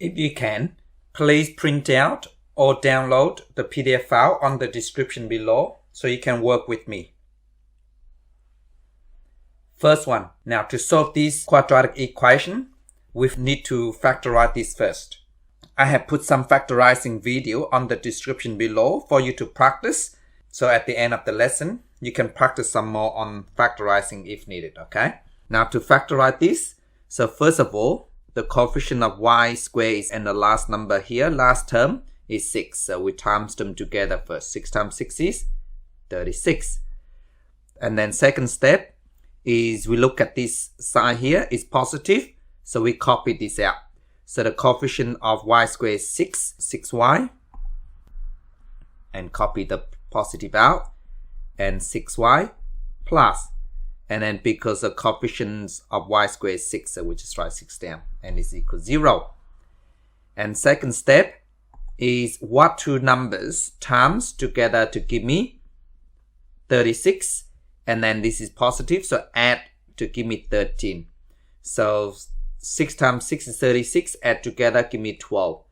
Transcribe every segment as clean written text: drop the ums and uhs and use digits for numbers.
If you can, please print out or download the PDF file on the description below so you can work with me. First one, now to solve this quadratic equation, we need to factorize this first. I have put some factorizing video on the description below for you to practice. So at the end of the lesson, you can practice some more on factorizing if needed, okay? Now to factorize this, so first of all, the coefficient of y squared is in the last number here. Last term is 6. So we times them together first. 6 times 6 is 36. And then second step is we look at this side here is positive. So we copy this out. So the coefficient of y squared is 6y. And copy the positive out. And 6y plus. And then because the coefficients of y squared is 6, so we just write 6 down. And is equal to 0. And second step is what two numbers times together to give me 36. And then this is positive, so add to give me 13. So 6 times 6 is 36, add together give me 12.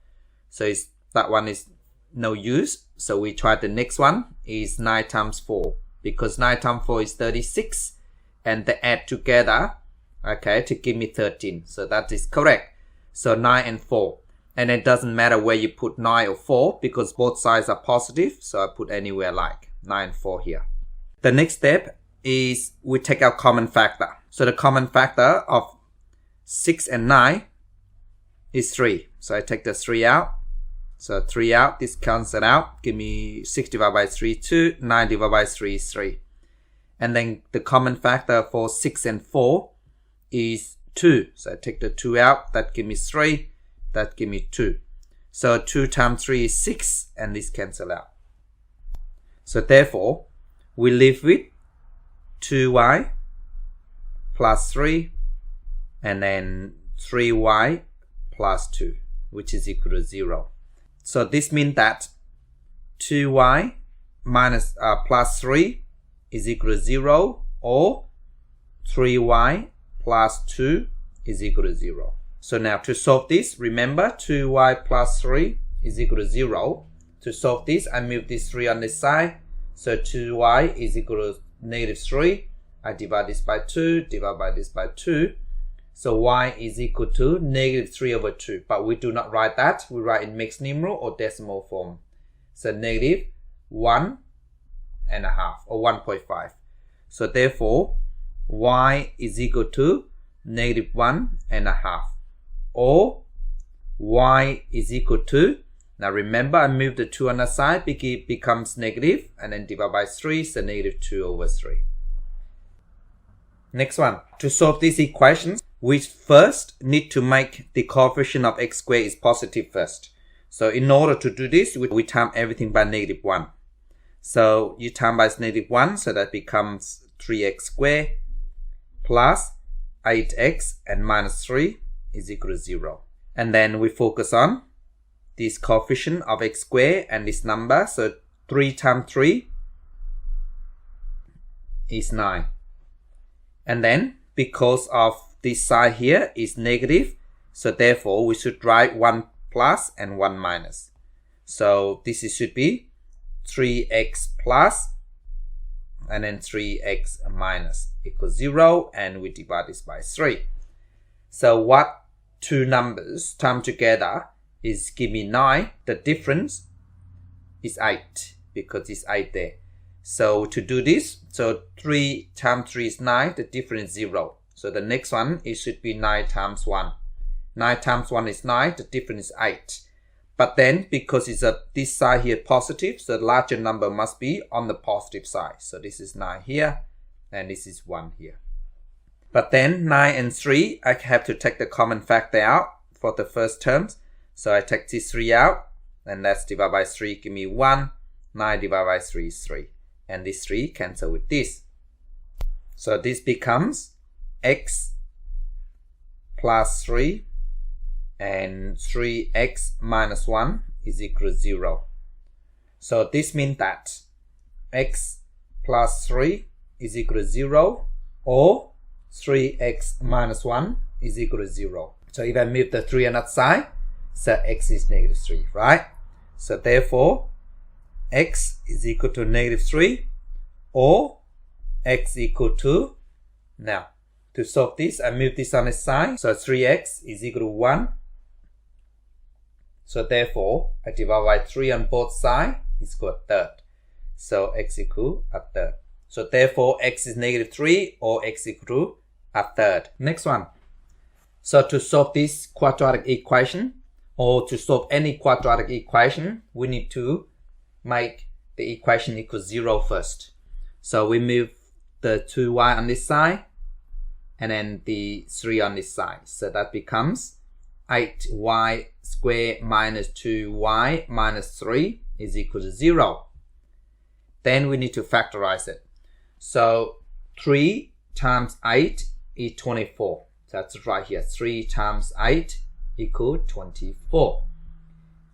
So that one is no use. So we try the next one is 9 times 4. Because 9 times 4 is 36. And they add together, okay, to give me 13. So that is correct. So 9 and 4. And it doesn't matter where you put 9 or 4 because both sides are positive. So I put anywhere like 9 and 4 here. The next step is we take our common factor. So the common factor of 6 and 9 is 3. So I take the 3 out. So 3 out, this cancels out. Give me 6 divided by 3, 2. 9 divided by 3 is 3. And then the common factor for 6 and 4 is 2. So I take the 2 out. That gives me 3. That gives me 2. So 2 times 3 is 6. And this cancels out. So therefore, we live with 2y plus 3. And then 3y plus 2. Which is equal to 0. So this means that 2y minus plus 3 is equal to 0 or 3y plus 2 is equal to 0. So now to solve this, remember 2y plus 3 is equal to 0. To solve this, I move this 3 on this side. So 2y is equal to negative 3. I divide this by 2, divide by this by 2. So y is equal to negative 3 over 2. But we do not write that. We write in mixed numeral or decimal form. So negative 1.5 or 1.5. So therefore, y is equal to negative 1.5 or y is equal to, now remember I moved the 2 on the side, it becomes negative and then divide by 3, so negative 2 over 3. Next one, to solve these equations, we first need to make the coefficient of x squared is positive first. So in order to do this, we times everything by negative 1. So you times by negative 1, so that becomes 3x squared plus 8x and minus 3 is equal to 0. And then we focus on this coefficient of x squared and this number. So 3 times 3 is 9. And then because of this side here is negative, so therefore we should write 1 plus and 1 minus. So this should be 3x plus and then 3x minus equals 0, and we divide this by 3. So what two numbers times together is give me 9. The difference is 8 because it's 8 there. So to do this, so 3 times 3 is 9, the difference is 0. So the next one, it should be 9 times 1. 9 times 1 is 9, the difference is 8. But then, because it's this side here positive, so the larger number must be on the positive side. So this is 9 here, and this is 1 here. But then, 9 and 3, I have to take the common factor out for the first terms. So I take this 3 out, and let's divide by 3, give me 1. 9 divided by 3 is 3. And this 3 cancel with this. So this becomes x plus 3 and 3x minus 1 is equal to 0. So this means that x plus 3 is equal to 0 or 3x minus 1 is equal to 0. So if I move the 3 on that side, so x is negative 3, right? So therefore, x is equal to negative 3 or x equal to, now to solve this, I move this on its side, so 3x is equal to 1. So therefore, I divide by 3 on both sides, is equal to a third. So x equal a third. So therefore, x is negative 3 or x equal to a third. Next one. So to solve this quadratic equation or to solve any quadratic equation, we need to make the equation equal 0 first. So we move the 2y on this side and then the 3 on this side. So that becomes 8y squared minus 2y minus 3 is equal to 0. Then we need to factorize it. So 3 times 8 is 24. That's right here. 3 times 8 equal 24.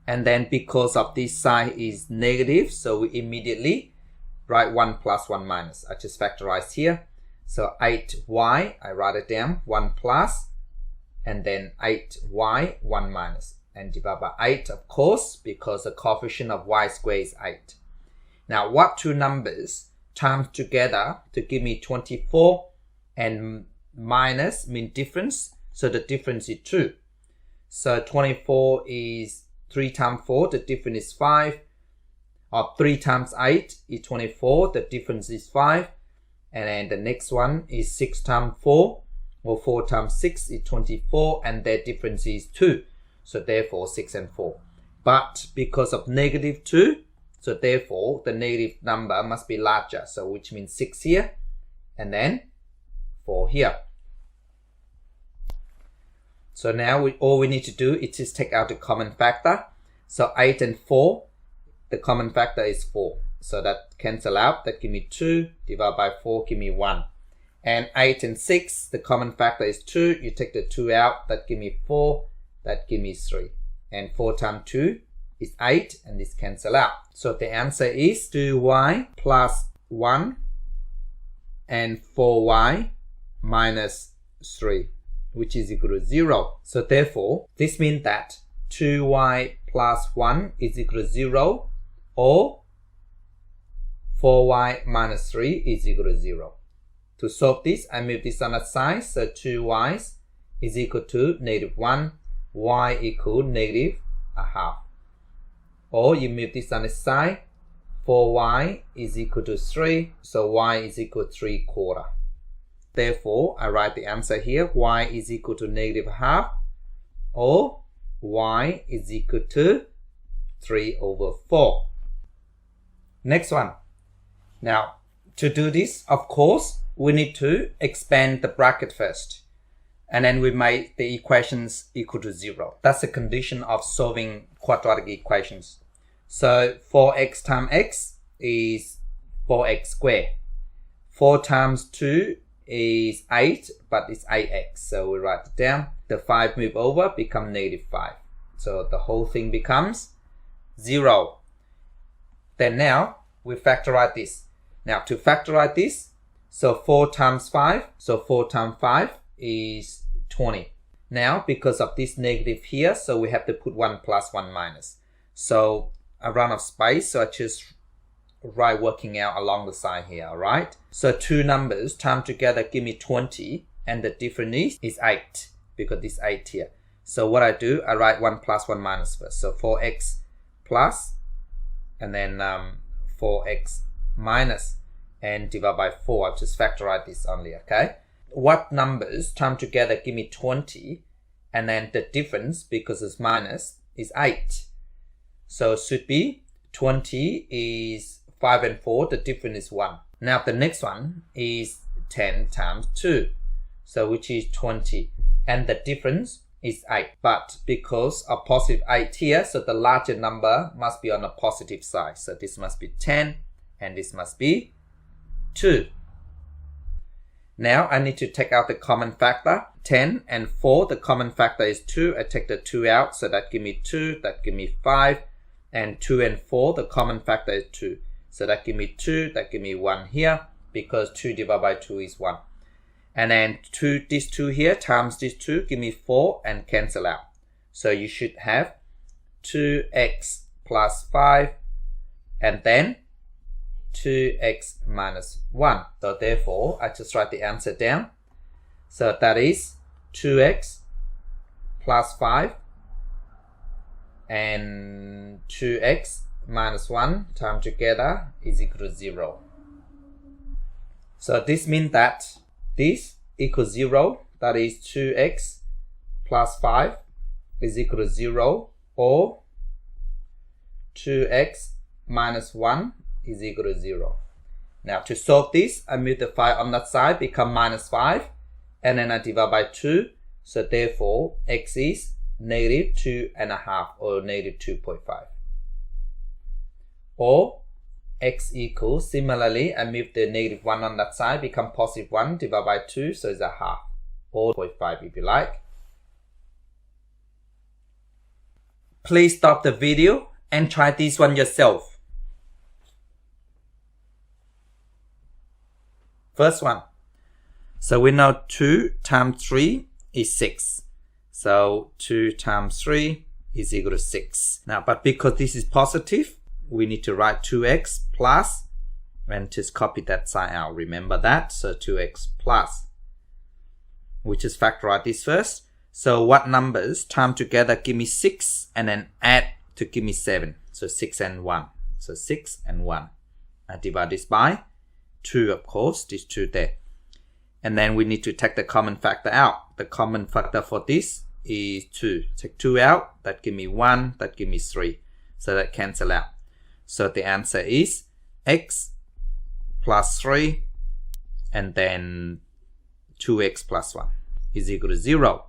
And then because of this sign is negative, so we immediately write 1 plus 1 minus. I just factorize here. So 8y, I write it down, 1 plus, and then 8y, 1 minus. And divide by 8, of course, because the coefficient of y squared is 8. Now, what two numbers times together to give me 24 and minus mean difference? So the difference is 2. So 24 is 3 times 4, the difference is 5. Or 3 times 8 is 24, the difference is 5. And then the next one is 6 times 4, or 4 times 6 is 24, and their difference is 2. So therefore 6 and 4. But because of negative 2, so therefore the negative number must be larger. So which means 6 here, and then 4 here. So now all we need to do is just take out the common factor. So 8 and 4, the common factor is 4. So that cancel out, that give me 2, divide by 4, give me 1. And 8 and 6, the common factor is 2. You take the 2 out, that give me 4, that give me 3. And 4 times 2 is 8, and this cancel out. So the answer is 2y plus 1 and 4y minus 3, which is equal to 0. So therefore, this means that 2y plus 1 is equal to 0 or 4y minus 3 is equal to 0. To solve this, I move this on the side. So 2y is equal to negative 1, y equal negative a half. Or you move this on the side, 4y is equal to 3, so y is equal to 3/4. Therefore, I write the answer here, y is equal to negative half, or y is equal to 3/4. Next one. Now, to do this, of course, we need to expand the bracket first. And then we make the equations equal to 0. That's the condition of solving quadratic equations. So 4x times x is 4x squared. 4 times 2 is 8, but it's 8x. So we write it down. The 5 move over, become negative 5. So the whole thing becomes 0. Then now, we factorize this. Now to factorize this, so 4 times 5, so 4 times 5 is 20. Now, because of this negative here, so we have to put 1 plus 1 minus. So I run out of space, so I just write working out along the side here, alright? So two numbers times together give me 20, and the difference is 8, because this 8 here. So what I do, I write 1 plus 1 minus first. So 4x plus, and then 4x minus, and divide by 4. I'll just factorize this only, okay? What numbers times together give me 20, and then the difference, because it's minus, is 8. So it should be 20 is 5 and 4, the difference is 1. Now the next one is 10 times 2, so which is 20, and the difference is 8. But because of positive 8 here, so the larger number must be on the positive side. So this must be 10, and this must be 2. Now I need to take out the common factor. 10 and 4, the common factor is 2. I take the 2 out, so that give me 2, that give me 5. And 2 and 4, the common factor is 2. So that give me 2, that give me 1 here, because 2 divided by 2 is 1. And then this 2 here times this 2 give me 4 and cancel out. So you should have 2x plus 5 and then 2x minus 1. So therefore, I just write the answer down. So that is 2x plus 5 and 2x minus 1 times together is equal to 0. So this means that this equals 0, that is 2x plus 5 is equal to 0, or 2x minus 1 is equal to 0. Now to solve this, I move the 5 on that side, become minus 5, and then I divide by 2, so therefore x is negative 2.5 or negative 2.5. Or x equals, similarly, I move the negative 1 on that side, become positive 1, divide by 2, so it's a half, or 0.5 if you like. Please stop the video and try this one yourself. First one. So we know 2 times 3 is 6. So 2 times 3 is equal to 6. Now, but because this is positive, we need to write 2x plus, and just copy that sign out. Remember that. So 2x plus. We just factorize this first. So what numbers time together give me 6 and then add to give me 7. So 6 and 1. So 6 and 1. I divide this by 2, of course. This 2 there. And then we need to take the common factor out. The common factor for this is 2. Take 2 out. That give me 1. That give me 3. So that cancel out. So the answer is x plus 3 and then 2x plus 1 is equal to 0.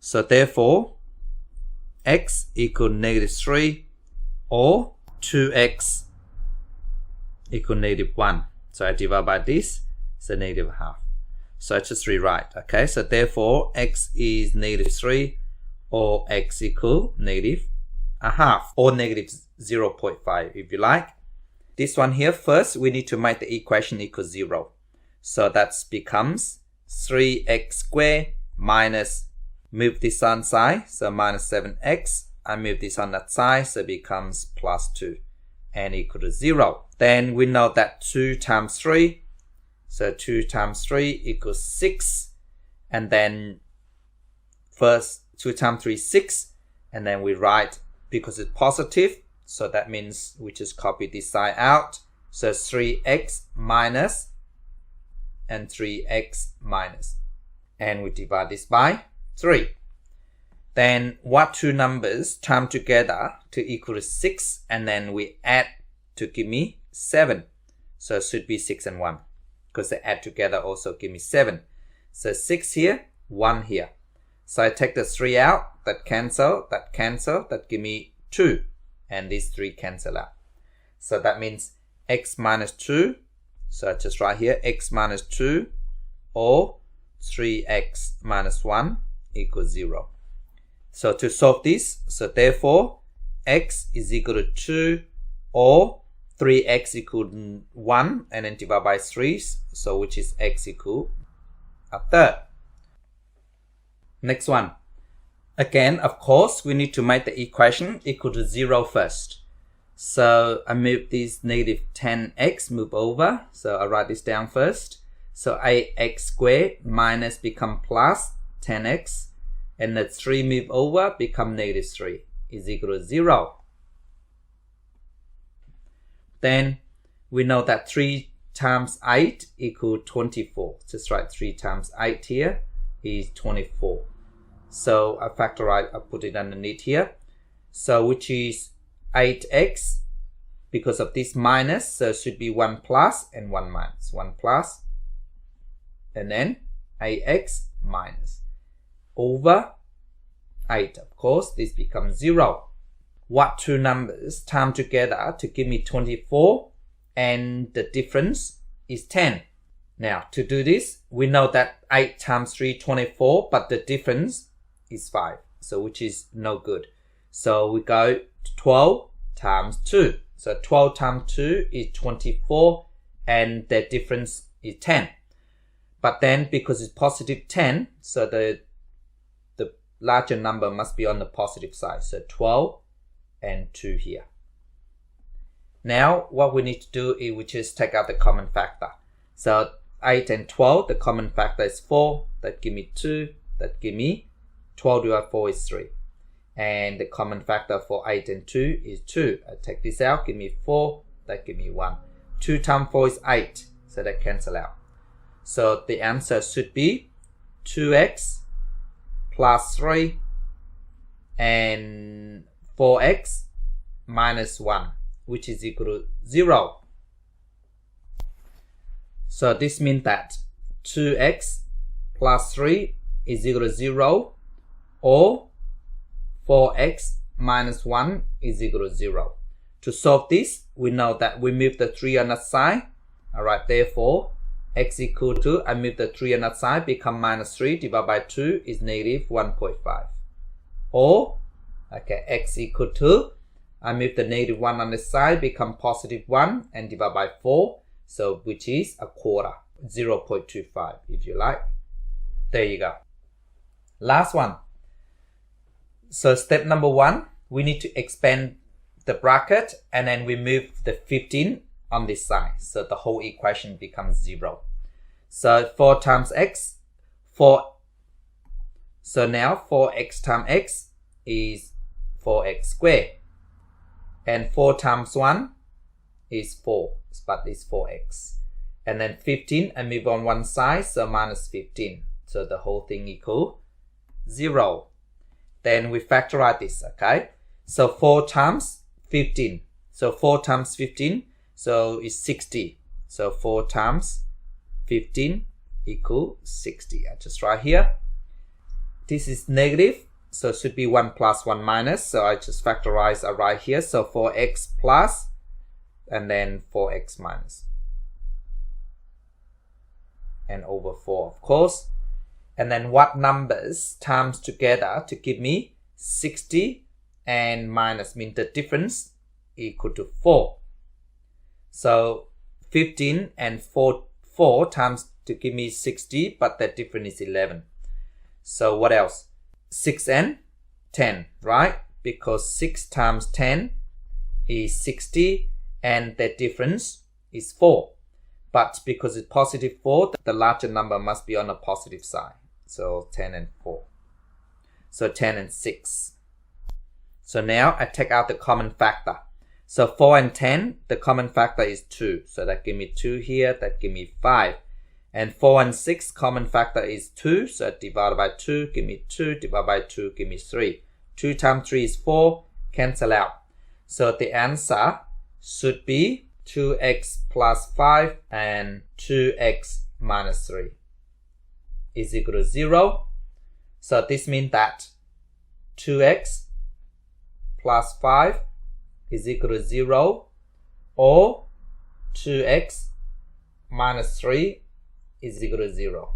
So therefore, x equal negative 3 or 2x equal negative 1. So I divide by this, so negative half. So I just rewrite, okay? So therefore, x is negative 3 or x equal negative a half or negative 0.5 if you like. This one here, first we need to make the equation equal 0. So that becomes 3x squared minus, move this on side, so minus 7x. I move this on that side, so it becomes plus 2 and equal to 0. Then we know that 2 times 3, so 2 times 3 equals 6. And then first 2 times 3 is 6. And then we write, because it's positive, so that means we just copy this side out. So 3x minus and 3x minus. And we divide this by 3. Then what two numbers time together to equal to 6, and then we add to give me 7. So it should be 6 and 1, because they add together also give me 7. So 6 here, 1 here. So I take the 3 out, that cancel, that give me 2. And these 3 cancel out. So that means x minus 2. So I just write here x minus 2 or 3x minus 1 equals 0. So to solve this, so therefore x is equal to 2 or 3x equal 1 and then divide by 3, so which is x equal a third. Next one. Again, of course, we need to make the equation equal to 0 first. So I move this negative 10x, move over. So I write this down first. So 8x squared minus become plus 10x. And the 3 move over, become negative 3 is equal to 0. Then we know that 3 times 8 equal 24. Just write 3 times 8 here is 24. So I factorize, I put it underneath here. So which is 8x, because of this minus, so it should be 1 plus and 1 minus. 1 plus and then 8x minus over 8. Of course, this becomes 0. What two numbers time together to give me 24 and the difference is 10. Now to do this, we know that 8 times 3 24, but the difference is 5, so which is no good. So we go to 12 times 2. So 12 times 2 is 24 and the difference is 10. But then because it's positive 10, so the larger number must be on the positive side. So 12 and 2 here. Now what we need to do is we just take out the common factor. So 8 and 12, the common factor is 4. That give me 2. That give me 12 divided by 4 is 3. And the common factor for 8 and 2 is 2. I take this out, give me 4. That give me 1. 2 times 4 is 8. So that cancel out. So the answer should be 2x plus 3 and 4x minus 1, which is equal to 0. So this means that 2x plus 3 is equal to 0, or 4x minus 1 is equal to 0. To solve this, we know that we move the 3 on that side. Alright, therefore, x equal to, I move the 3 on that side, become minus 3 divided by 2 is negative 1.5. Or, okay, x equal to, I move the negative 1 on this side, become positive 1 and divide by 4. So, which is a quarter, 0.25 if you like. There you go. Last one. So step number 1, we need to expand the bracket and then we move the 15 on this side. So the whole equation becomes 0. So 4 times x, 4. So now 4x times x is 4x squared. And 4 times 1 is 4, but it's 4x. And then 15, I move on one side, so minus 15. So the whole thing equal 0. Then we factorize this, okay? So 4 times 15. So 4 times 15, so it's 60. So 4 times 15 equal 60. I just write here. This is negative, so it should be 1 plus 1 minus. So I just factorize right here. So 4x plus and then 4x minus. And over 4, of course. And then what numbers times together to give me 60 and minus, mean the difference equal to 4. So 15 and 4 times to give me 60, but the difference is 11. So what else? 6 and 10, right? Because 6 times 10 is 60 and the difference is 4. But because it's positive 4, the larger number must be on the positive side. So 10 and 4. So 10 and 6. So now I take out the common factor. So 4 and 10, the common factor is 2. So that give me 2 here, that give me 5. And 4 and 6, common factor is 2. So divided by 2, give me 2. Divided by 2, give me 3. 2 times 3 is 4. Cancel out. So the answer should be 2x plus 5 and 2x minus 3 is equal to 0. So this means that 2x plus 5 is equal to 0, or 2x minus 3 is equal to 0.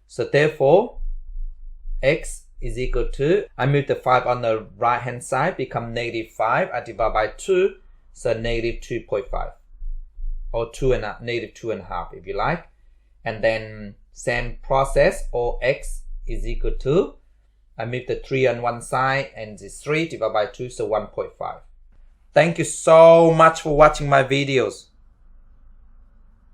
So therefore, x is equal to, I move the 5 on the right hand side, become negative 5. I divide by 2, so negative 2.5. Or negative 2.5 if you like. And then same process, or x is equal to, I move the 3 on one side and it's 3 divided by 2, so 1.5. Thank you so much for watching my videos.